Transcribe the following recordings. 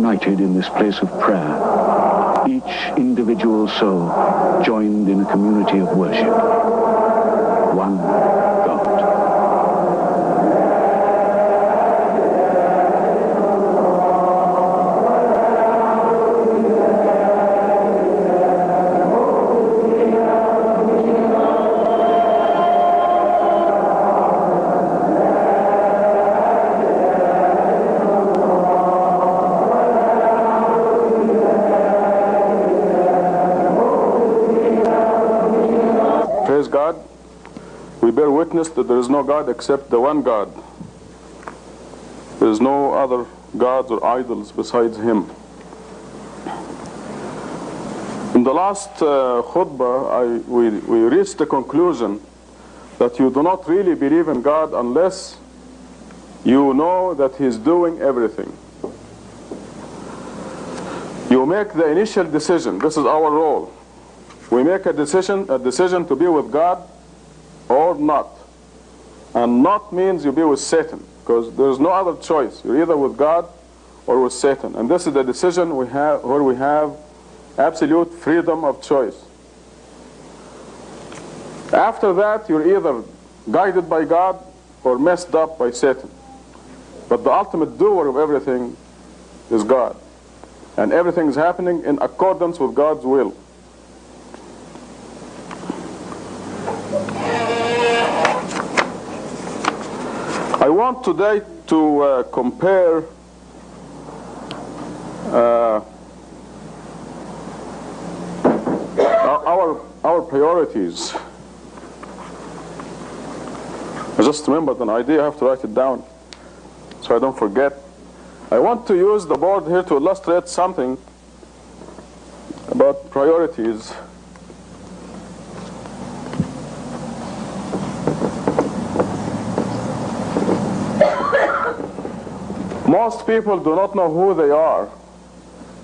united in this place of prayer, each individual soul joined in a community of worship. One God. Praise God. We bear witness that there is no God except the one God. There is no other gods or idols besides Him. In the last khutbah, we reached the conclusion that you do not really believe in God unless you know that He is doing everything. You make the initial decision. This is our role. We make a decision to be with God or not. And not means you be with Satan, because there's no other choice. You're either with God or with Satan. And this is the decision we have, where we have absolute freedom of choice. After that, you're either guided by God or messed up by Satan. But the ultimate doer of everything is God. And everything is happening in accordance with God's will. I want today to compare our priorities. I just remembered an idea. I have to write it down so I don't forget. I want to use the board here to illustrate something about priorities. Most people do not know who they are.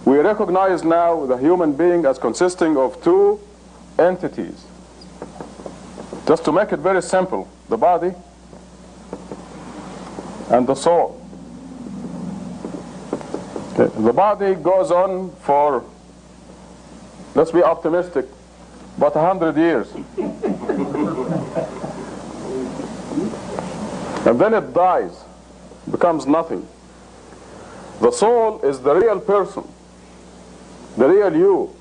We recognize now the human being as consisting of two entities. Just to make it very simple, the body and the soul. Okay. The body goes on for, let's be optimistic, about 100 years. And then it dies, becomes nothing. The soul is the real person, the real you.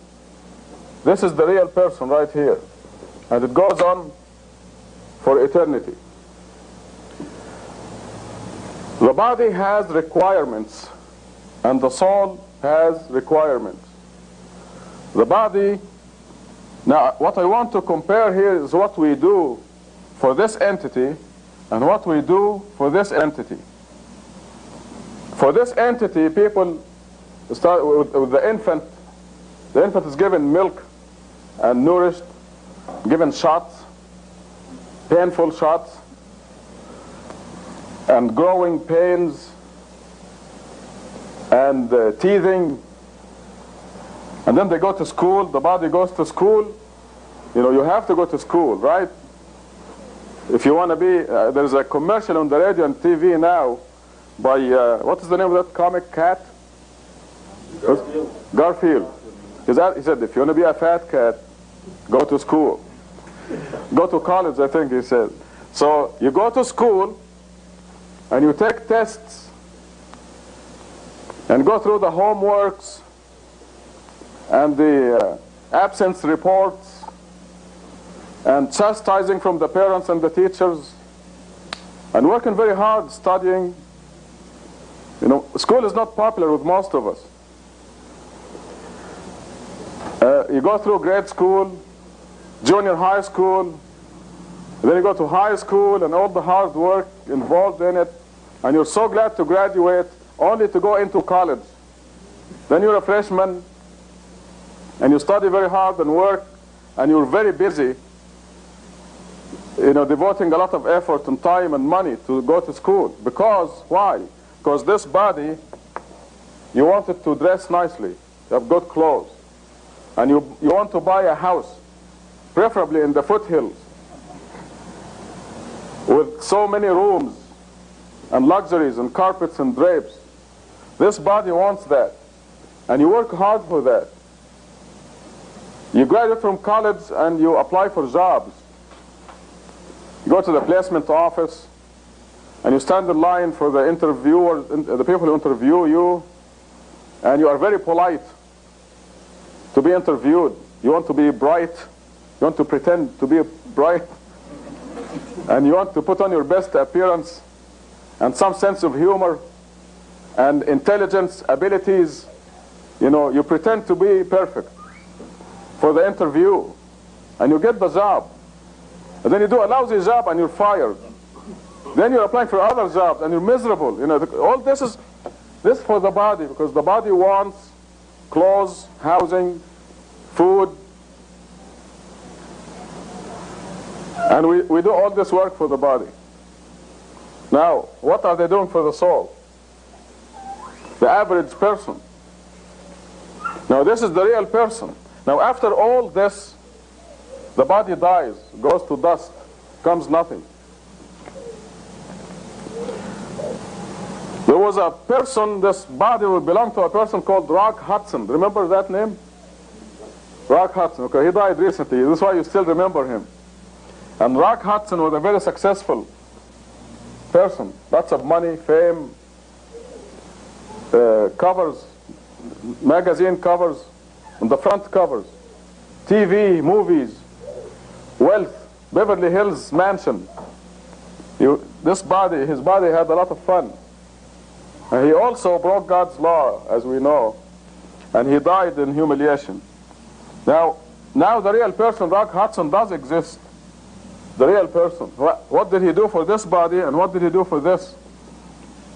This is the real person right here. And it goes on for eternity. The body has requirements, and the soul has requirements. The body, now what I want to compare here is what we do for this entity and what we do for this entity. For this entity, people start with the infant. The infant is given milk and nourished, given shots, painful shots, and growing pains, and teething. And then they go to school, the body goes to school. You know, you have to go to school, right? If you want to be, there's a commercial on the radio and TV now by, what is the name of that comic cat? Garfield. Garfield. He said, if you want to be a fat cat, go to school. Go to college, I think he said. So you go to school and you take tests and go through the homeworks and the absence reports and chastising from the parents and the teachers and working very hard studying. You know, school is not popular with most of us. You go through grade school, junior high school, then you go to high school and all the hard work involved in it, and you're so glad to graduate only to go into college. Then you're a freshman and you study very hard and work and you're very busy, you know, devoting a lot of effort and time and money to go to school. Because, why? Because this body, you want it to dress nicely, you have good clothes, and you want to buy a house, preferably in the foothills, with so many rooms and luxuries and carpets and drapes. This body wants that. and you work hard for that. You graduate from college and you apply for jobs. You go to the placement office and you stand in line for the interviewers, the people who interview you, and you are very polite to be interviewed. You want to be bright. You want to pretend to be bright. And you want to put on your best appearance and some sense of humor and intelligence, abilities. You know, you pretend to be perfect for the interview, and you get the job. And then you do a lousy job and you're fired. Then you're applying for other jobs and you're miserable. You know, all this is for the body, because the body wants clothes, housing, food. And we do all this work for the body. Now, what are they doing for the soul? The average person. Now, this is the real person. Now, after all this, the body dies, goes to dust, comes nothing. There was a person, this body would belong to a person called Rock Hudson. Remember that name? Rock Hudson. Okay, he died recently. This is why you still remember him. And Rock Hudson was a very successful person. Lots of money, fame, covers, magazine covers, and the front covers, TV, movies, wealth, Beverly Hills mansion. His body had a lot of fun. And he also broke God's law, as we know, and he died in humiliation. Now the real person, Rock Hudson, does exist. The real person. What did he do for this body, and what did he do for this?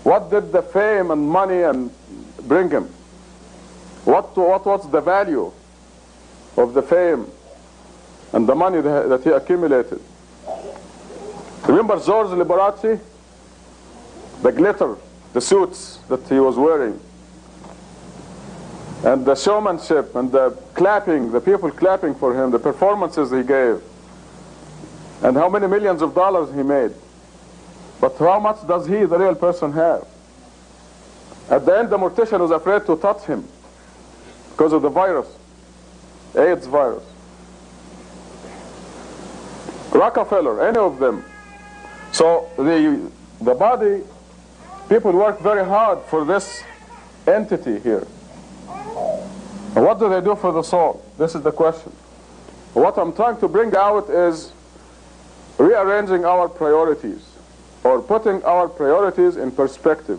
What did the fame and money bring him? What was the value of the fame and the money that he accumulated? Remember George Liberace? The glitter, the suits that he was wearing, and the showmanship and the clapping, the people clapping for him, the performances he gave, and how many millions of dollars he made. But how much does he, the real person, have? At the end, the mortician was afraid to touch him because of the virus, AIDS virus. Rockefeller, any of them. So the body, people work very hard for this entity here. And what do they do for the soul? This is the question. What I'm trying to bring out is rearranging our priorities, or putting our priorities in perspective.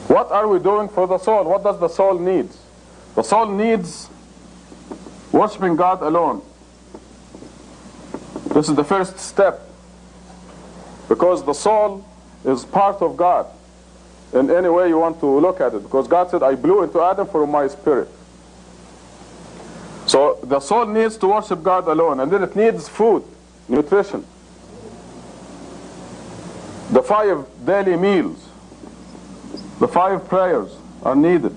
What are we doing for the soul? What does the soul need? The soul needs worshiping God alone. This is the first step, because the soul is part of God in any way you want to look at it, because God said, I blew into Adam from my spirit. So the soul needs to worship God alone, and then it needs food, nutrition. The 5 daily meals, the 5 prayers are needed.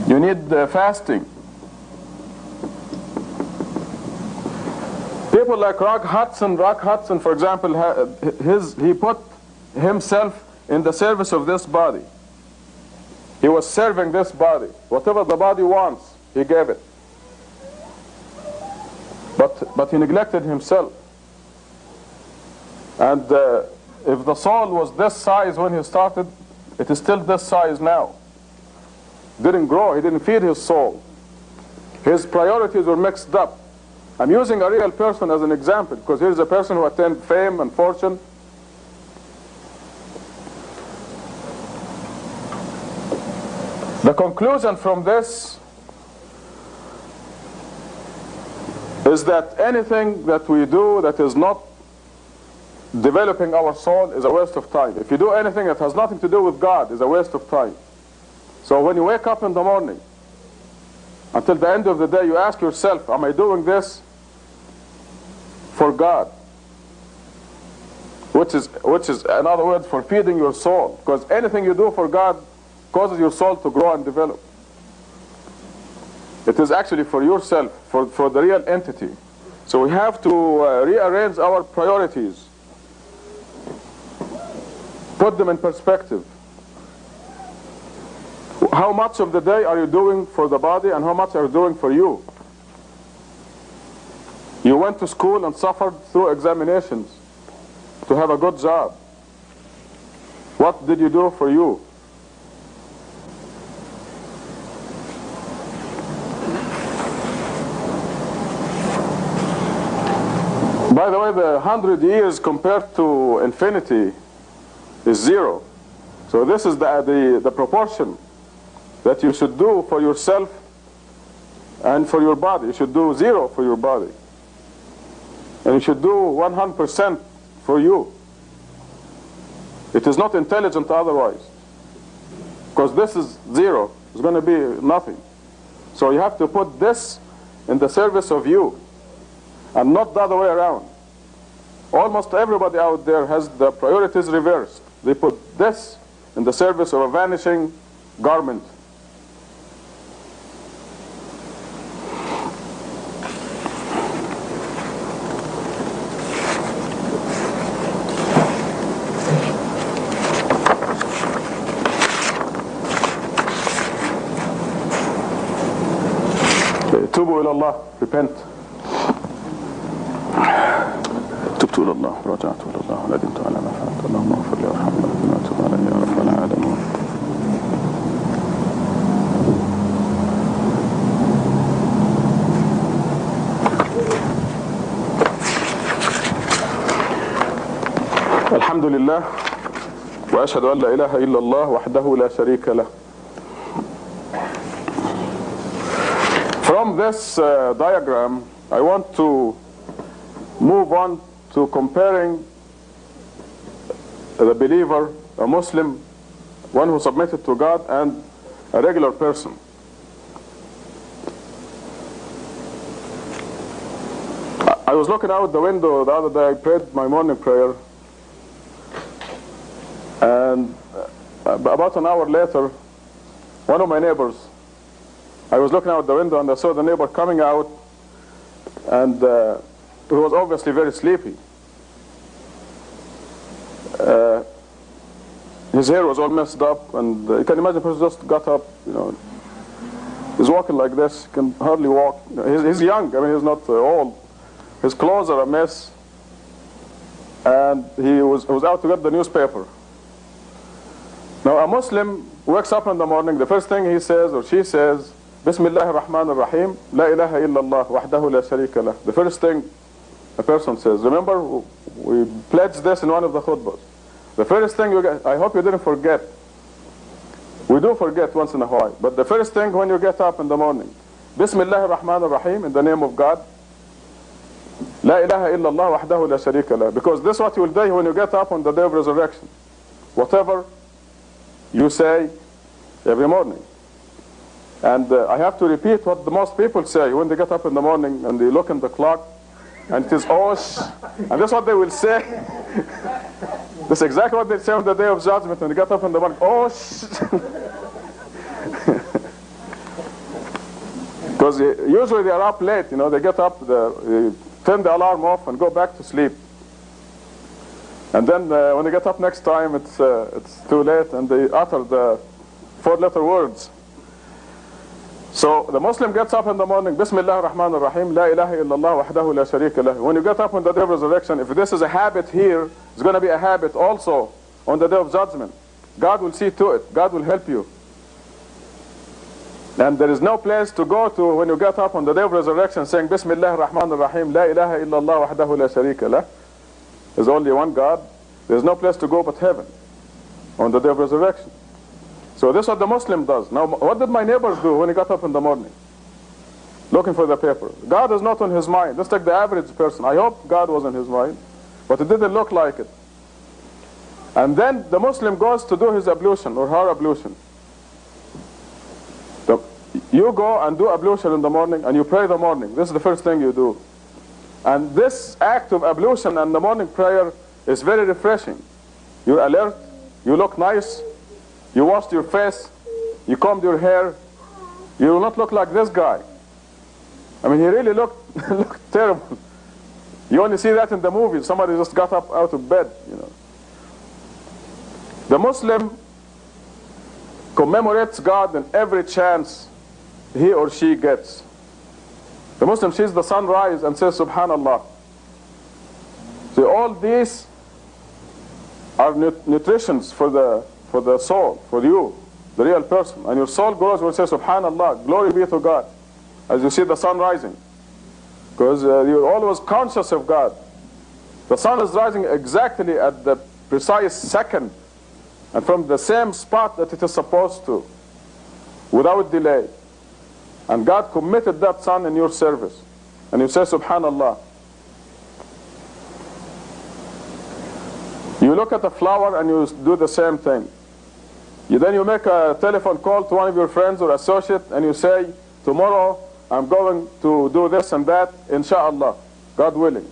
You need fasting. People like Rock Hudson, for example, he put himself in the service of this body. He was serving this body. Whatever the body wants, he gave it. But he neglected himself. And if the soul was this size when he started, it is still this size now. Didn't grow, he didn't feed his soul. His priorities were mixed up. I'm using a real person as an example, because here's a person who attained fame and fortune. The conclusion from this is that anything that we do that is not developing our soul is a waste of time. If you do anything that has nothing to do with God, is a waste of time. So when you wake up in the morning, until the end of the day, you ask yourself, am I doing this for God? Which is another word for feeding your soul. Because anything you do for God causes your soul to grow and develop. It is actually for yourself, for the real entity. So we have to rearrange our priorities, put them in perspective. How much of the day are you doing for the body and how much are you doing for you? You went to school and suffered through examinations to have a good job. What did you do for you? By the way, the 100 years compared to infinity is 0. So this is the proportion that you should do for yourself and for your body. You should do 0 for your body. And you should do 100% for you. It is not intelligent otherwise. Because this is 0. It's going to be nothing. So you have to put this in the service of you. And not the other way around. Almost everybody out there has the priorities reversed. They put this in the service of a vanishing garment. Tubu ila Allah, repent. تبت إلى الله ورجعت إلى الله وندمت على ما فعلت اللهم اغفر لي وارحمني بما تب علي يا رب العالمين. الحمد لله وأشهد أن لا إله إلا الله وحده لا شريك له. From this diagram, I want to move on to comparing the believer, a Muslim, one who submitted to God, and a regular person. I was looking out the window the other day. I prayed my morning prayer, and about an hour later, one of my neighbors, I was looking out the window and I saw the neighbor coming out, and he was obviously very sleepy. His hair was all messed up, and you can imagine a person just got up, you know. He's walking like this, can hardly walk. You know, he's young, I mean, he's not old. His clothes are a mess, and he was out to get the newspaper. Now, a Muslim wakes up in the morning, the first thing he says or she says, Bismillah ar-Rahman ar-Rahim, La ilaha illallah, wahdahu la sharika lah. The first thing a person says. Remember, we pledged this in one of the khutbahs. The first thing you get, I hope you didn't forget. We do forget once in a while. But the first thing when you get up in the morning, Bismillah ar-Rahman ar-Rahim, in the name of God, La ilaha illallah wahdahu la sharika lah. Because this is what you will do when you get up on the day of resurrection. Whatever you say every morning. And I have to repeat what the most people say when they get up in the morning and they look in the clock and it is Osh. And that's what they will say. That's exactly what they say on the day of judgment when they get up in the morning. Osh. Because usually they are up late, you know, they get up, they turn the alarm off and go back to sleep. And then when they get up next time, it's too late and they utter the 4-letter words. So the Muslim gets up in the morning, Bismillah ar-Rahman ar-Rahim, La ilaha illallah wahdahu la sharika lah. When you get up on the day of resurrection, if this is a habit here, it's going to be a habit also on the day of judgment. God will see to it. God will help you. And there is no place to go to when you get up on the day of resurrection saying Bismillah ar-Rahman ar-Rahim, La ilaha illallah wahdahu la sharika lah. There's only one God. There's no place to go but heaven on the day of resurrection. So this is what the Muslim does. Now, what did my neighbors do when he got up in the morning? Looking for the paper. God is not on his mind. Let's take the average person. I hope God was on his mind, but it didn't look like it. And then the Muslim goes to do his ablution or her ablution. You go and do ablution in the morning and you pray the morning. This is the first thing you do. And this act of ablution and the morning prayer is very refreshing. You're alert, you look nice, you washed your face, you combed your hair, you will not look like this guy. I mean, he really looked terrible. You only see that in the movies. Somebody just got up out of bed, you know. The Muslim commemorates God in every chance he or she gets. The Muslim sees the sunrise and says, Subhanallah. So all these are nutritions for the soul, for you, the real person. And your soul grows will say, Subhanallah, glory be to God, as you see the sun rising. Because you're always conscious of God. The sun is rising exactly at the precise second and from the same spot that it is supposed to, without delay. And God committed that sun in your service. And you say, Subhanallah. You look at a flower and you do the same thing. Then you make a telephone call to one of your friends or associate and you say, tomorrow I'm going to do this and that, inshallah, God willing.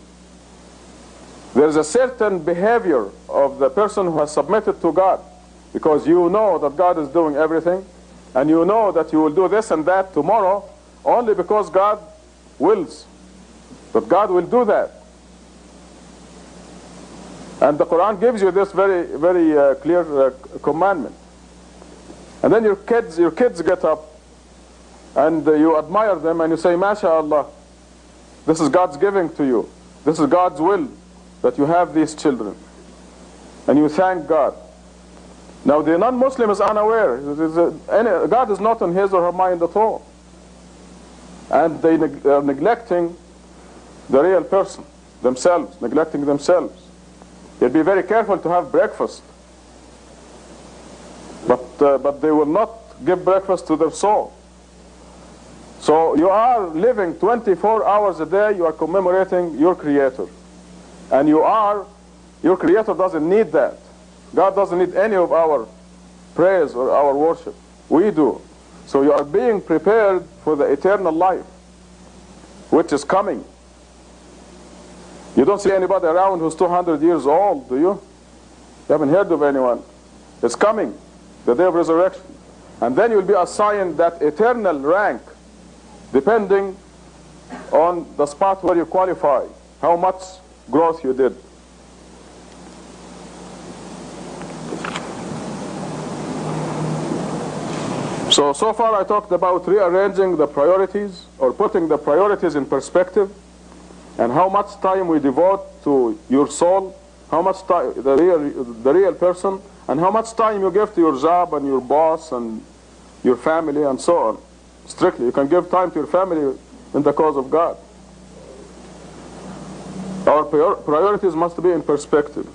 There's a certain behavior of the person who has submitted to God, because you know that God is doing everything, and you know that you will do this and that tomorrow only because God wills. But God will do that. And the Quran gives you this very, very clear commandment. And then your kids get up and you admire them and you say, MashaAllah, this is God's giving to you. This is God's will that you have these children. And you thank God. Now the non-Muslim is unaware. God is not on his or her mind at all. And they are neglecting the real person, themselves, neglecting themselves. They'll be very careful to have breakfast. But they will not give breakfast to their soul. So you are living 24 hours a day, you are commemorating your Creator. And your Creator doesn't need that. God doesn't need any of our praise or our worship. We do. So you are being prepared for the eternal life, which is coming. You don't see anybody around who's 200 years old, do you? You haven't heard of anyone. It's coming, the day of resurrection. And then you'll be assigned that eternal rank, depending on the spot where you qualify, how much growth you did. So far I talked about rearranging the priorities, or putting the priorities in perspective, and how much time we devote to your soul, how much time, the real person, and how much time you give to your job and your boss and your family and so on. Strictly, you can give time to your family in the cause of God. Our priorities must be in perspective.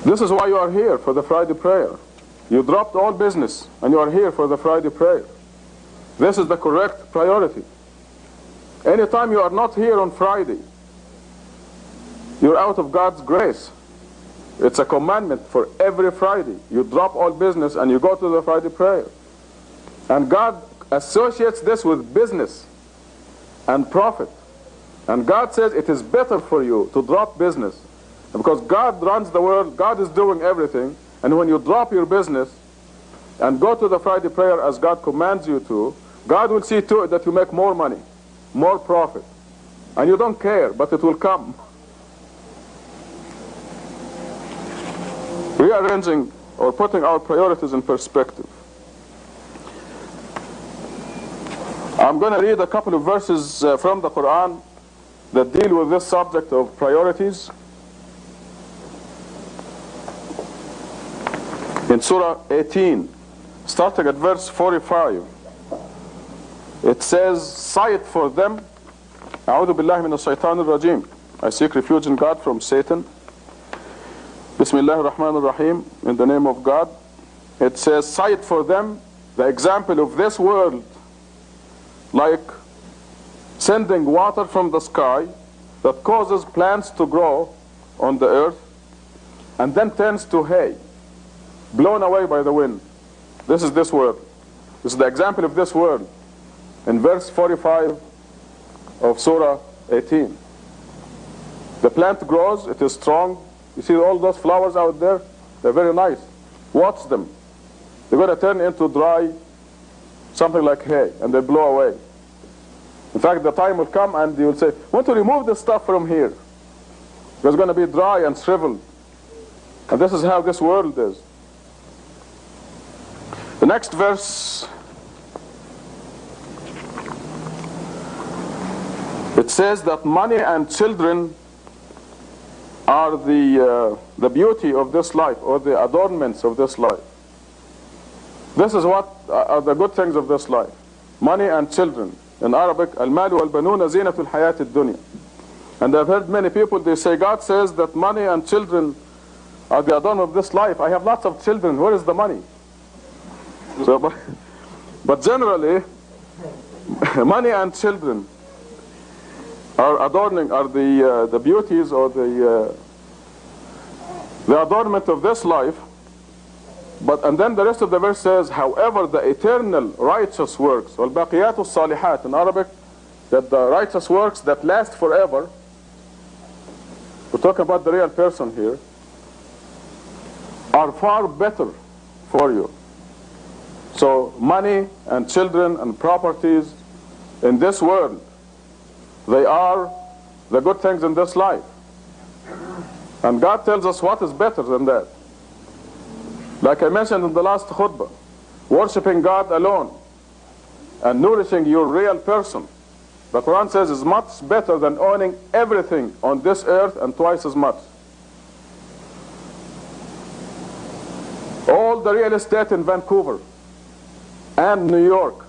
This is why you are here, for the Friday prayer. You dropped all business and you are here for the Friday prayer. This is the correct priority. Anytime you are not here on Friday, you're out of God's grace. It's a commandment for every Friday. You drop all business and you go to the Friday prayer. And God associates this with business and profit. And God says it is better for you to drop business. Because God runs the world, God is doing everything. And when you drop your business and go to the Friday prayer as God commands you to, God will see to it that you make more money, more profit. And you don't care, but it will come. Rearranging or putting our priorities in perspective. I'm going to read a couple of verses from the Quran that deal with this subject of priorities. In Surah 18, starting at verse 45, it says, "Cite for them, A'udhu billahi minash shaitanir rajim. I seek refuge in God from Satan. Bismillahir Rahmanir Rahim, in the name of God." It says, cite for them the example of this world, like sending water from the sky that causes plants to grow on the earth and then turns to hay, blown away by the wind. This is this world. This is the example of this world in verse 45 of Surah 18. The plant grows, it is strong. You see all those flowers out there? They're very nice. Watch them. They're going to turn into dry, something like hay, and they blow away. In fact, the time will come and you will say, want to remove the stuff from here. It's going to be dry and shriveled. And this is how this world is. The next verse, it says that money and children are the beauty of this life, or the adornments of this life. This is what are the good things of this life. Money and children. In Arabic, al-mal wal-banuna zinatul hayat ad-dunya. And I've heard many people, they say, God says that money and children are the adornment of this life. I have lots of children. Where is the money? So, but generally, money and children are adorning, are the beauties or the adornment of this life. And then the rest of the verse says, however, the eternal righteous works, وَالْبَاقِيَاتُ الصَّالِحَاتِ in Arabic, that the righteous works that last forever, we're talking about the real person here, are far better for you. So money and children and properties in this world, they are the good things in this life. And God tells us what is better than that. Like I mentioned in the last khutbah, worshiping God alone and nourishing your real person, the Quran says, is much better than owning everything on this earth and twice as much. All the real estate in Vancouver and New York,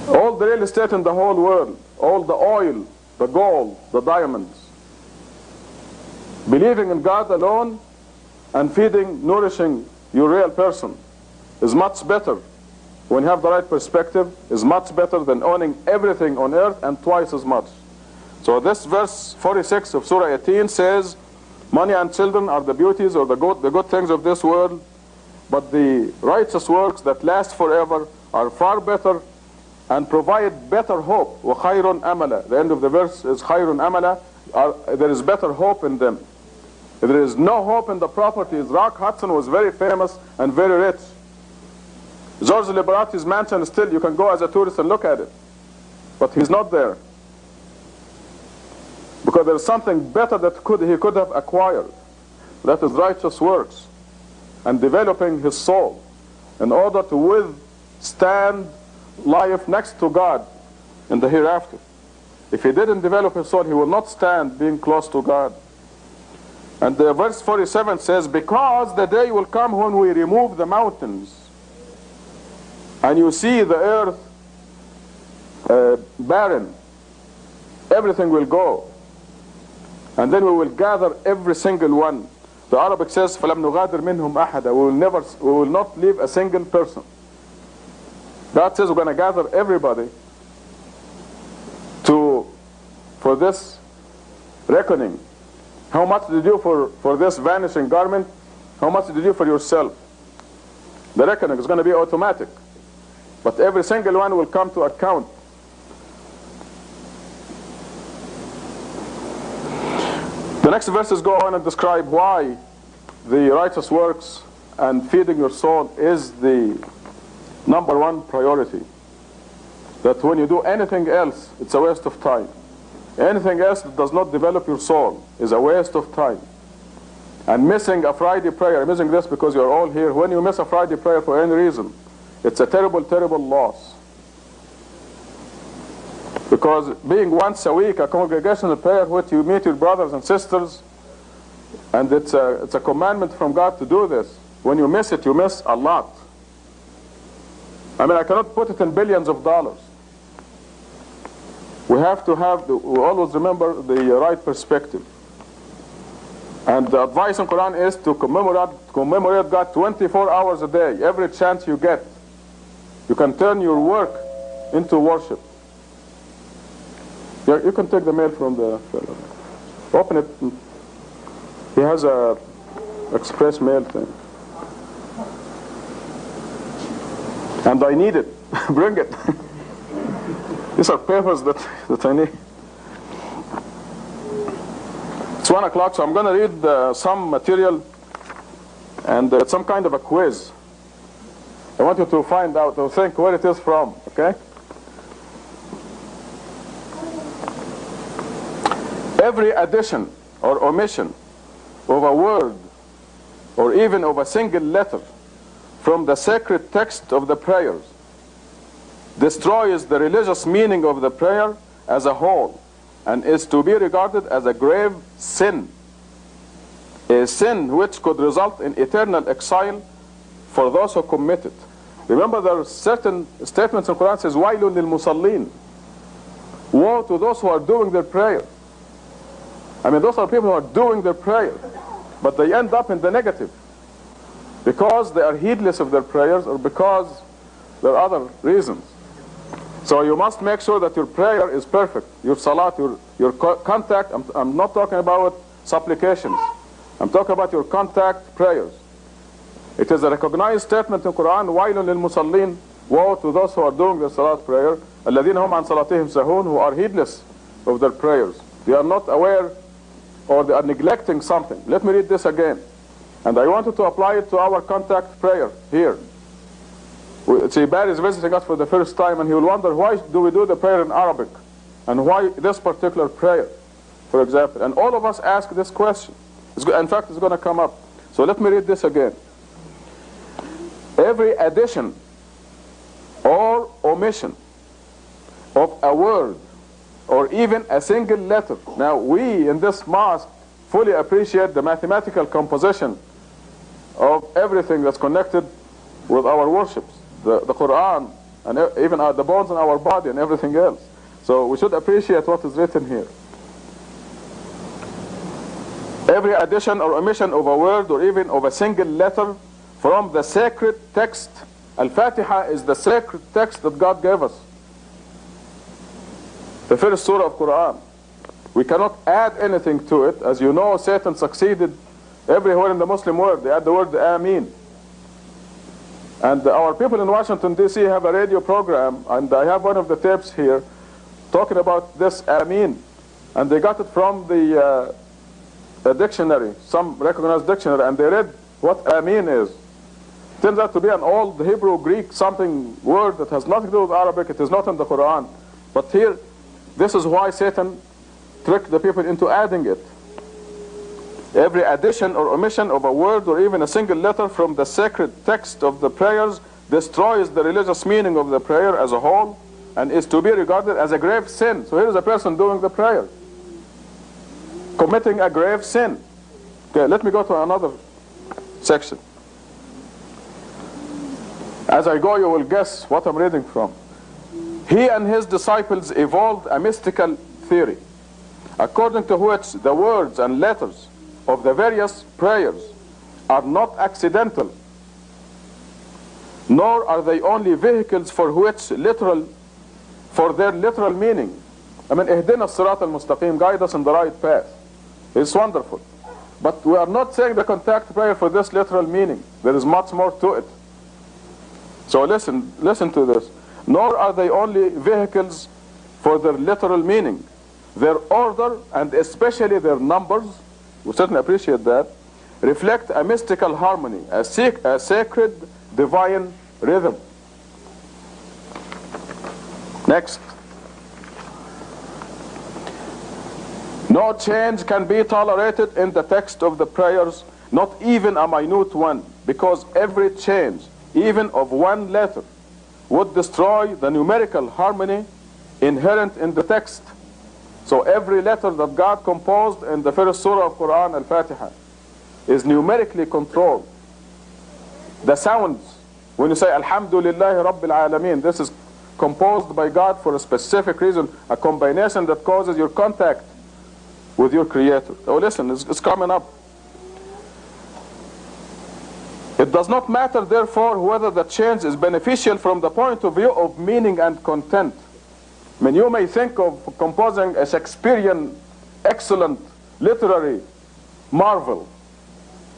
all the real estate in the whole world, all the oil, the gold, the diamonds, believing in God alone and feeding, nourishing your real person is much better, when you have the right perspective, is much better than owning everything on earth and twice as much. So this verse 46 of Surah 18 says, money and children are the beauties or the good things of this world, but the righteous works that last forever are far better and provide better hope. وَخَيْرٌ أَمَلًا. The end of the verse is خَيْرٌ أَمَلًا. There is better hope in them. If there is no hope in the properties, Rock Hudson was very famous and very rich. George Liberati's mansion, still you can go as a tourist and look at it. But he's not there. Because there is something better that he could have acquired. That is righteous works. And developing his soul in order to withstand life next to God in the hereafter. If he didn't develop his soul, he will not stand being close to God. And verse 47 says, because the day will come when we remove the mountains and you see the earth barren, everything will go. And then we will gather every single one. The Arabic says, فَلَمْ نُغَادِرْ مِنْهُمْ أَحَدًا. We will not leave a single person. God says we're going to gather everybody for this reckoning. How much did you do for this vanishing garment? How much did you do for yourself? The reckoning is going to be automatic. But every single one will come to account. The next verses go on and describe why the righteous works and feeding your soul is the number one priority. That when you do anything else, it's a waste of time. Anything else that does not develop your soul is a waste of time. And missing a Friday prayer, I'm missing this because you're all here. When you miss a Friday prayer for any reason, it's a terrible, terrible loss. Because being once a week a congregational prayer which you meet your brothers and sisters, and it's a commandment from God to do this. When you miss it, you miss a lot. I mean, I cannot put it in billions of dollars. We have to we always remember the right perspective. And the advice in Quran is to commemorate God 24 hours a day. Every chance you get, you can turn your work into worship. Yeah, you can take the mail from the fellow. Open it. He has a express mail thing. And I need it. Bring it. These are papers that I need. It's 1 o'clock, so I'm going to read some material and it's some kind of a quiz. I want you to find out, to think where it is from, okay? Every addition or omission of a word or even of a single letter from the sacred text of the prayers destroys the religious meaning of the prayer as a whole and is to be regarded as a grave sin, a sin which could result in eternal exile for those who commit it. Remember, there are certain statements in the Quran that says, وَيْلٌ لِلْمُصَلِّينَ, woe to those who are doing their prayer. I mean, those are people who are doing their prayer, but they end up in the negative because they are heedless of their prayers or because there are other reasons. So you must make sure that your prayer is perfect. Your salat, your contact, I'm not talking about supplications. I'm talking about your contact prayers. It is a recognized statement in the Quran, وَيْلٌ لِلْمُصَلِّينَ, woe to those who are doing their salat prayer, الَّذِينَ هُمْ عَنْ صَلَاتِهِمْ سَهُونَ, who are heedless of their prayers. They are not aware or they are neglecting something. Let me read this again. And I wanted to apply it to our contact prayer here. See, Barry is visiting us for the first time and he will wonder, why do we do the prayer in Arabic? And why this particular prayer, for example? And all of us ask this question. In fact, it's going to come up. So let me read this again. Every addition or omission of a word or even a single letter. Now, we in this mosque fully appreciate the mathematical composition of everything that's connected with our worships, the Quran, and even the bones in our body and everything else. So we should appreciate what is written here. Every addition or omission of a word or even of a single letter from the sacred text. Al-Fatiha is the sacred text that God gave us. The first surah of Quran. We cannot add anything to it. As you know, Satan succeeded everywhere in the Muslim world. They add the word Ameen. And our people in Washington, D.C. have a radio program, and I have one of the tapes here talking about this Ameen. And they got it from the dictionary, some recognized dictionary, and they read what Ameen is. It turns out to be an old Hebrew, Greek, something word that has nothing to do with Arabic. It is not in the Quran. But here, this is why Satan tricked the people into adding it. Every addition or omission of a word or even a single letter from the sacred text of the prayers destroys the religious meaning of the prayer as a whole and is to be regarded as a grave sin. So here is a person doing the prayer, committing a grave sin. Okay, let me go to another section. As I go, you will guess what I'm reading from. He and his disciples evolved a mystical theory, according to which the words and letters of the various prayers are not accidental, nor are they only vehicles for their literal meaning. I mean, ihdina as-sirat al-mustaqim, guide us in the right path. It's wonderful. But we are not saying the contact prayer for this literal meaning. There is much more to it. So listen to this. Nor are they only vehicles for their literal meaning. Their order, and especially their numbers, we certainly appreciate that, reflect a mystical harmony, a sacred divine rhythm. Next. No change can be tolerated in the text of the prayers, not even a minute one, because every change, even of one letter, would destroy the numerical harmony inherent in the text. So every letter that God composed in the first surah of Quran, Al-Fatiha, is numerically controlled. The sounds, when you say Alhamdulillahi Rabbil Alameen, this is composed by God for a specific reason, a combination that causes your contact with your Creator. Oh, listen, it's coming up. It does not matter, therefore, whether the change is beneficial from the point of view of meaning and content. I mean, you may think of composing a Shakespearean, excellent, literary marvel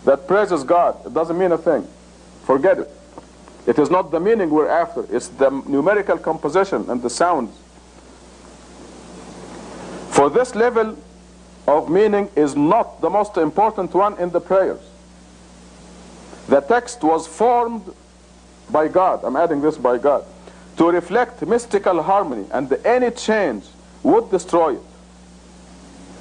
that praises God. It doesn't mean a thing. Forget it. It is not the meaning we're after. It's the numerical composition and the sounds. For this level of meaning is not the most important one in the prayers. The text was formed by God, I'm adding this by God, to reflect mystical harmony, and any change would destroy it.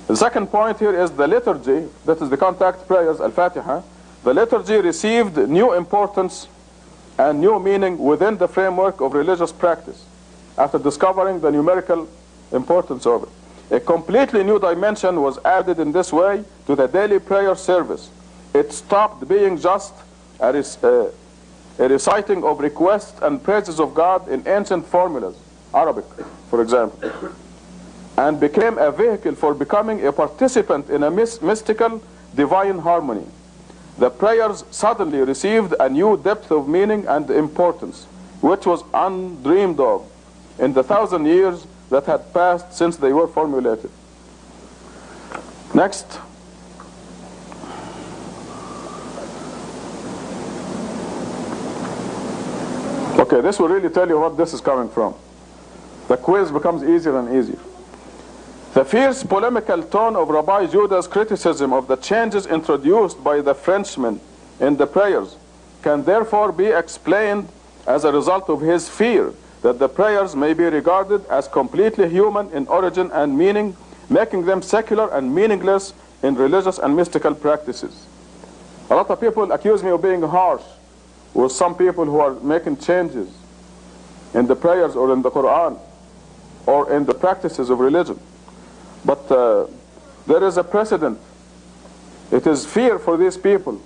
The second point here is the liturgy, that is the contact prayers, Al-Fatiha. The liturgy received new importance and new meaning within the framework of religious practice after discovering the numerical importance of it. A completely new dimension was added in this way to the daily prayer service. It stopped being just a reciting of requests and praises of God in ancient formulas, Arabic, for example, and became a vehicle for becoming a participant in a mystical divine harmony. The prayers suddenly received a new depth of meaning and importance, which was undreamed of in the 1,000 years that had passed since they were formulated. Next. Okay, this will really tell you what this is coming from. The quiz becomes easier and easier. The fierce polemical tone of Rabbi Judah's criticism of the changes introduced by the Frenchmen in the prayers can therefore be explained as a result of his fear that the prayers may be regarded as completely human in origin and meaning, making them secular and meaningless in religious and mystical practices. A lot of people accuse me of being harsh with some people who are making changes in the prayers or in the Quran or in the practices of religion. But there is a precedent. It is fear for these people,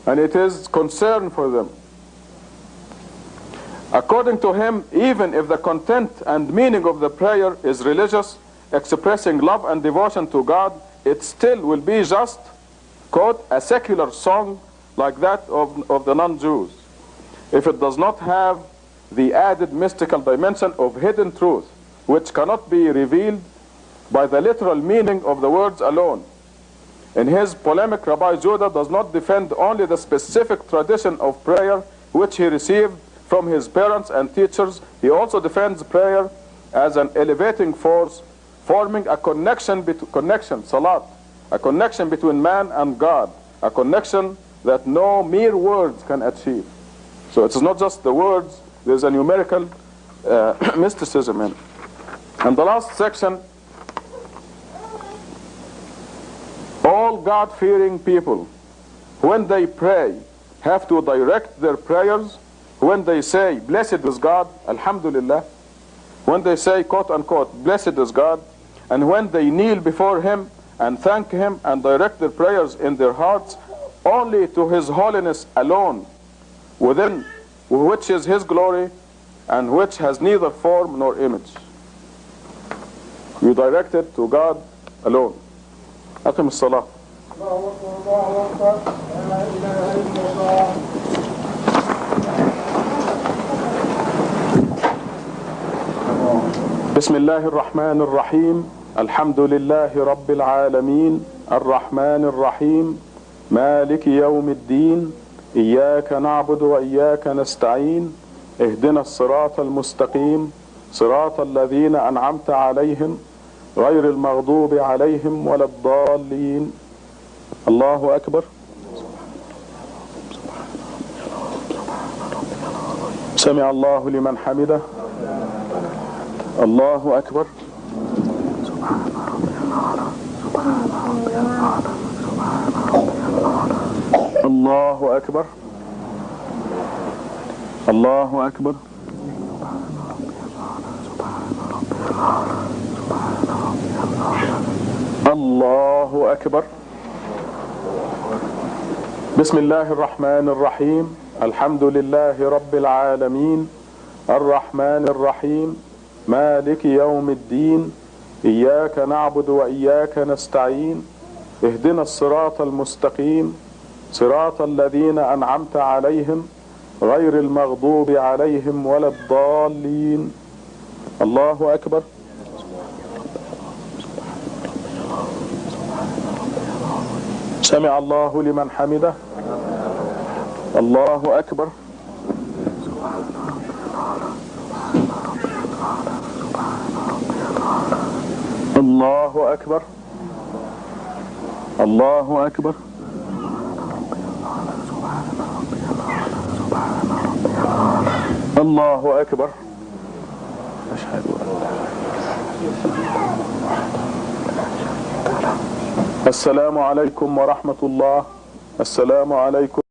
and it is concern for them. According to him, even if the content and meaning of the prayer is religious, expressing love and devotion to God, it still will be just, quote, a secular song like that of the non-Jews, if it does not have the added mystical dimension of hidden truth, which cannot be revealed by the literal meaning of the words alone. In his polemic, Rabbi Judah does not defend only the specific tradition of prayer which he received from his parents and teachers. He also defends prayer as an elevating force, forming a salat, a connection between man and God, a connection that no mere words can achieve. So it's not just the words, there's a numerical mysticism in it. And the last section, all God-fearing people, when they pray, have to direct their prayers. When they say, blessed is God, alhamdulillah, when they say, quote unquote, blessed is God, and when they kneel before him and thank him and direct their prayers in their hearts only to his holiness alone, within which is his glory and which has neither form nor image. You direct it to God alone. أقم الصلاة. بسم الله الرحمن الرحيم. الحمد لله رب العالمين الرحمن الرحيم مالك يوم الدين إياك نعبد وإياك نستعين اهدنا الصراط المستقيم صراط الذين أنعمت عليهم غير المغضوب عليهم ولا الضالين. الله أكبر. سمع الله لمن حمده. الله أكبر. الله أكبر. الله أكبر. الله أكبر. بسم الله الرحمن الرحيم. الحمد لله رب العالمين الرحمن الرحيم مالك يوم الدين إياك نعبد وإياك نستعين اهدنا الصراط المستقيم صراط الذين أنعمت عليهم غير المغضوب عليهم ولا الضالين. الله أكبر. سمع الله لمن حمده. الله أكبر. الله أكبر. الله أكبر. الله أكبر. أشهد أن لا إله إلا الله السلام عليكم ورحمة الله. السلام عليكم.